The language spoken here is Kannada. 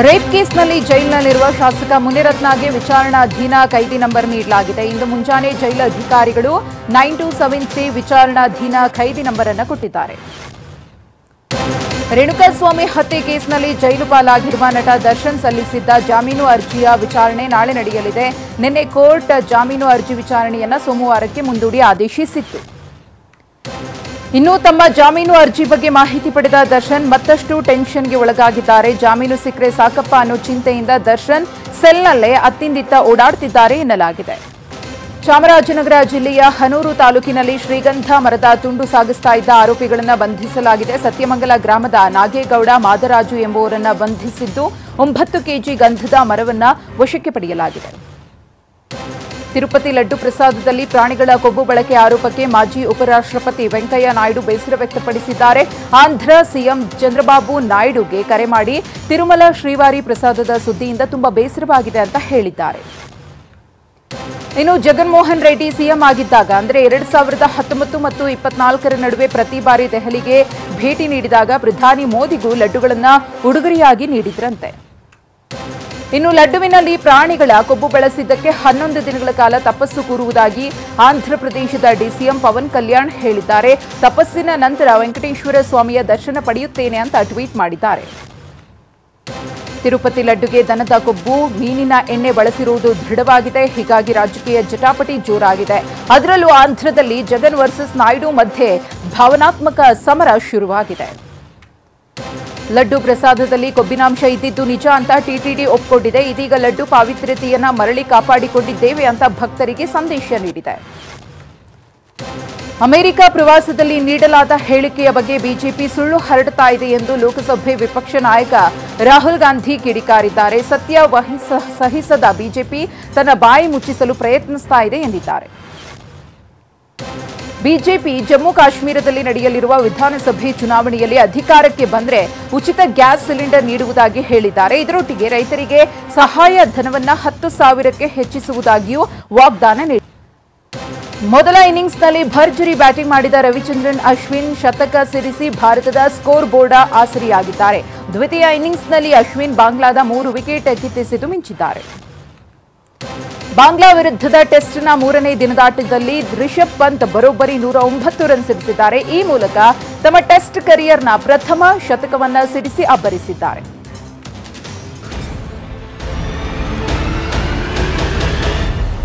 ರೇಪ್ ಕೇಸ್ನಲ್ಲಿ ಜೈಲಿನಲ್ಲಿರುವ ಶಾಸಕ ಮುನಿರತ್ನಗೆ ವಿಚಾರಣಾಧೀನ ಖೈದಿ ನಂಬರ್ ನೀಡಲಾಗಿದೆ. ಇಂದು ಮುಂಜಾನೆ ಜೈಲು ಅಧಿಕಾರಿಗಳು 9273 ವಿಚಾರಣಾಧೀನ ಖೈದಿ ನಂಬರ್ ಅನ್ನು ಕೊಟ್ಟಿದ್ದಾರೆ. ರೇಣುಕಾಸ್ವಾಮಿ ಹತ್ಯೆ ಕೇಸ್ನಲ್ಲಿ ಜೈಲು ಪಾಲಾಗಿರುವ ನಟ ದರ್ಶನ್ ಸಲ್ಲಿಸಿದ್ದ ಜಾಮೀನು ಅರ್ಜಿಯ ವಿಚಾರಣೆ ನಾಳೆ ನಡೆಯಲಿದೆ. ನಿನ್ನೆ ಕೋರ್ಟ್ ಜಾಮೀನು ಅರ್ಜಿ ವಿಚಾರಣೆಯನ್ನು ಸೋಮವಾರಕ್ಕೆ ಮುಂದೂಡಿ ಆದೇಶಿಸಿತ್ತು. ಇನ್ನು ತಮ್ಮ ಜಾಮೀನು ಅರ್ಜಿ ಬಗ್ಗೆ ಮಾಹಿತಿ ಪಡೆದ ದರ್ಶನ್ ಮತ್ತಷ್ಟು ಟೆನ್ಷನ್ಗೆ ಒಳಗಾಗಿದ್ದಾರೆ. ಜಾಮೀನು ಸಿಕ್ಕರೆ ಸಾಕಪ್ಪ ಅನ್ನೋ ಚಿಂತೆಯಿಂದ ದರ್ಶನ್ ಸೆಲ್ನಲ್ಲೇ ಅತ್ತಿಂದಿತ್ತ ಓಡಾಡುತ್ತಿದ್ದಾರೆ ಎನ್ನಲಾಗಿದೆ. ಚಾಮರಾಜನಗರ ಜಿಲ್ಲೆಯ ಹನೂರು ತಾಲೂಕಿನಲ್ಲಿ ಶ್ರೀಗಂಧ ಮರದ ತುಂಡು ಸಾಗಿಸ್ತಾ ಇದ್ದ ಆರೋಪಿಗಳನ್ನು ಬಂಧಿಸಲಾಗಿದೆ. ಸತ್ಯಮಂಗಲ ಗ್ರಾಮದ ನಾಗೇಗೌಡ ಮಾದರಾಜು ಎಂಬುವರನ್ನು ಬಂಧಿಸಿದ್ದು 9 ಕೆಜಿ ಗಂಧದ ಮರವನ್ನು ವಶಕ್ಕೆ ಪಡೆಯಲಾಗಿದೆ. ತಿರುಪತಿ ಲಡ್ಡು ಪ್ರಸಾದದಲ್ಲಿ ಪ್ರಾಣಿಗಳ ಕೊಬ್ಬು ಬಳಕೆ ಆರೋಪಕ್ಕೆ ಮಾಜಿ ಉಪರಾಷ್ಟ್ರಪತಿ ವೆಂಕಯ್ಯ ನಾಯ್ಡು ಬೇಸರ ವ್ಯಕ್ತಪಡಿಸಿದ್ದಾರೆ. ಆಂಧ್ರ ಸಿಎಂ ಚಂದ್ರಬಾಬು ನಾಯ್ಡುಗೆ ಕರೆ ಮಾಡಿ ತಿರುಮಲ ಶ್ರೀವಾರಿ ಪ್ರಸಾದದ ಸುದ್ದಿಯಿಂದ ತುಂಬಾ ಬೇಸರವಾಗಿದೆ ಅಂತ ಹೇಳಿದ್ದಾರೆ. ಇನ್ನು ಜಗನ್ಮೋಹನ್ ರೆಡ್ಡಿ ಸಿಎಂ ಆಗಿದ್ದಾಗ ಅಂದರೆ 2019 ಮತ್ತು 24ರ ನಡುವೆ ಪ್ರತಿ ಬಾರಿ ದೆಹಲಿಗೆ ಭೇಟಿ ನೀಡಿದಾಗ ಪ್ರಧಾನಿ ಮೋದಿಗೂ ಲಡ್ಡುಗಳನ್ನು ಉಡುಗೊರೆಯಾಗಿ ನೀಡಿದ್ರಂತೆ. ಇನ್ನು ಲಡ್ಡುವಿನಲ್ಲಿ ಪ್ರಾಣಿಗಳ ಕೊಬ್ಬು ಬಳಸಿದ್ದಕ್ಕೆ 11 ದಿನಗಳ ಕಾಲ ತಪಸ್ಸು ಕೂರುವುದಾಗಿ ಆಂಧ್ರಪ್ರದೇಶದ ಡಿಸಿಎಂ ಪವನ್ ಕಲ್ಯಾಣ್ ಹೇಳಿದ್ದಾರೆ. ತಪಸ್ಸಿನ ನಂತರ ವೆಂಕಟೇಶ್ವರ ಸ್ವಾಮಿಯ ದರ್ಶನ ಪಡೆಯುತ್ತೇನೆ ಅಂತ ಟ್ವೀಟ್ ಮಾಡಿದ್ದಾರೆ. ತಿರುಪತಿ ಲಡ್ಡುಗೆ ದನದ ಕೊಬ್ಬು, ಮೀನಿನ ಎಣ್ಣೆ ಬಳಸಿರುವುದು ದೃಢವಾಗಿದೆ. ಹೀಗಾಗಿ ರಾಜಕೀಯ ಜಟಾಪಟಿ ಜೋರಾಗಿದೆ. ಅದರಲ್ಲೂ ಆಂಧ್ರದಲ್ಲಿ ಜಗನ್ ವರ್ಸಸ್ ನಾಯ್ಡು ಮಧ್ಯೆ ಭಾವನಾತ್ಮಕ ಸಮರ ಶುರುವಾಗಿದೆ. ಲಡ್ಡು ಪ್ರಸಾದದಲ್ಲಿ ಕೊಬ್ಬಿನಾಂಶ ಇದ್ದಿದ್ದು ನಿಜ ಅಂತ ಟಿಟಿಡಿ ಒಪ್ಪಿಕೊಂಡಿದೆ. ಇದೀಗ ಲಡ್ಡು ಪಾವಿತ್ರ್ಯತೆಯನ್ನ ಮರಳಿ ಕಾಪಾಡಿಕೊಂಡಿದ್ದೇವೆ ಅಂತ ಭಕ್ತರಿಗೆ ಸಂದೇಶ ನೀಡಿದೆ. ಅಮೆರಿಕ ಪ್ರವಾಸದಲ್ಲಿ ನೀಡಲಾದ ಹೇಳಿಕೆಯ ಬಗ್ಗೆ ಬಿಜೆಪಿ ಸುಳ್ಳು ಹರಡುತ್ತಾ ಇದೆ ಎಂದು ಲೋಕಸಭೆ ವಿಪಕ್ಷ ನಾಯಕ ರಾಹುಲ್ ಗಾಂಧಿ ಕಿಡಿಕಾರಿದ್ದಾರೆ. ಸತ್ಯ ಸಹಿಸದ ಬಿಜೆಪಿ ತನ್ನ ಬಾಯಿ ಮುಚ್ಚಿಸಲು ಪ್ರಯತ್ನಿಸ್ತಾ ಇದೆ ಎಂದಿದ್ದಾರೆ. ಬಿಜೆಪಿ ಜಮ್ಮು ಕಾಶ್ಮೀರದಲ್ಲಿ ನಡೆಯಲಿರುವ ವಿಧಾನಸಭೆ ಚುನಾವಣೆಯಲ್ಲಿ ಅಧಿಕಾರಕ್ಕೆ ಬಂದರೆ ಉಚಿತ ಗ್ಯಾಸ್ ಸಿಲಿಂಡರ್ ನೀಡುವುದಾಗಿ ಹೇಳಿದ್ದಾರೆ. ಇದರೊಟ್ಟಿಗೆ ರೈತರಿಗೆ ಸಹಾಯ ಧನವನ್ನು 10,000ಕ್ಕೆ ಹೆಚ್ಚಿಸುವುದಾಗಿಯೂ ವಾಗ್ದಾನ ನೀಡಿದ್ದಾರೆ. ಮೊದಲ ಇನ್ನಿಂಗ್ಸ್ನಲ್ಲಿ ಭರ್ಜರಿ ಬ್ಯಾಟಿಂಗ್ ಮಾಡಿದ ರವಿಚಂದ್ರನ್ ಅಶ್ವಿನ್ ಶತಕ ಸಿರಿಸಿ ಭಾರತದ ಸ್ಕೋರ್ ಬೋರ್ಡ್ ಆಸರಿಯಾಗಿದ್ದಾರೆ. ದ್ವಿತೀಯ ಇನ್ನಿಂಗ್ಸ್ನಲ್ಲಿ ಅಶ್ವಿನ್ ಬಾಂಗ್ಲಾದ 3 ವಿಕೆಟ್ ಕಿತ್ತಿಸಿದ್ದು ಮಿಂಚಿದ್ದಾರೆ. ಬಾಂಗ್ಲಾ ವಿರುದ್ಧದ ಟೆಸ್ಟ್ನ 3ನೇ ದಿನದಾಟದಲ್ಲಿ ರಿಷಬ್ ಪಂತ್ ಬರೋಬ್ಬರಿ 109 ರನ್ ಸಿಡಿಸಿದ್ದಾರೆ. ಈ ಮೂಲಕ ತಮ್ಮ ಟೆಸ್ಟ್ ಕರಿಯರ್ನ ಪ್ರಥಮ ಶತಕವನ್ನು ಸಿಡಿಸಿ ಅಬ್ಬರಿಸಿದ್ದಾರೆ.